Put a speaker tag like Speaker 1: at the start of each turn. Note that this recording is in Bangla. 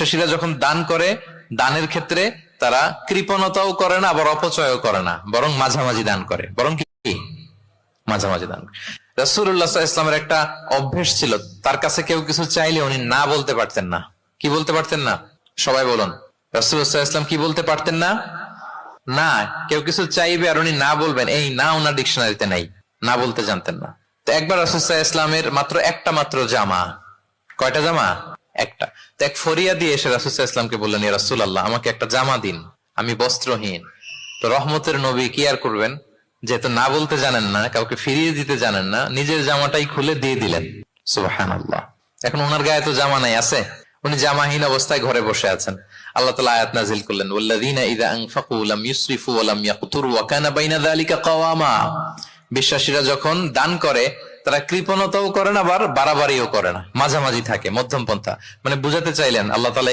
Speaker 1: বিশ্বাসীরা যখন দান করে, দানের ক্ষেত্রে তারা কৃপণতাও করে না, আবার অপচয়ও করে না, বরং মাঝামাঝি দান করে। বরং কি মাঝামাঝি দান। রাসূলুল্লাহ সাল্লাল্লাহু আলাইহি ওয়াসাল্লামের একটা অভ্যেস ছিল, তার কাছে কেউ কিছু চাইলে উনি না বলতে পারতেন না। কি বলতে পারতেন না? সবাই বলুন। রাসূলুল্লাহ সাল্লাল্লাহু আলাইহি ওয়াসাল্লাম কি বলতে পারতেন না? না। কেউ কিছু চাইবে আর উনি না বলবেন, এই না ওনার ডিকশনারিতে নাই, না বলতে জানতেন না। তো একবার রাসূল সাল্লাল্লাহু আলাইহি ওয়াসাল্লামের মাত্র একটা মাত্র জামা, কয়টা জামা? একটা। তো এক ফরিয়া দিয়ে এসে রাসূল সাল্লাল্লাহু আলাইহি ওয়াসাল্লামকে বললেন, ইয়া রাসূলুল্লাহ, আমাকে একটা জামা দিন, আমি বস্ত্রহীন। তো রহমতের নবী কি আর করবেন, যেহেতু না বলতে জানেন না, কাউকে ফিরিয়ে দিতে জানেন না, নিজের জামাটাই খুলে দিয়ে দিলেন। সুবহানাল্লাহ। এখন ওনার গায়ে তো জামা নাই, আছে? উনি জামাহীন অবস্থায় ঘরে বসে আছেন। আল্লাহ তাআলা আয়াত নাযিল করলেন, ওয়াল্লাযীনা ইযা আনফাকু লাম ইউসরিফু ওয়া লাম ইয়াকতুরু ওয়া কানা বাইনা যালিকা কাওয়ামা। বিশ্বাসীরা যখন দান করে, তারা কৃপণতাও করে না, আবার বাড়াবাড়িও করে না, মাঝামাঝি থাকে, মধ্যম পন্থা। মানে বুঝাতে চাইলেন আল্লাহ তাআলা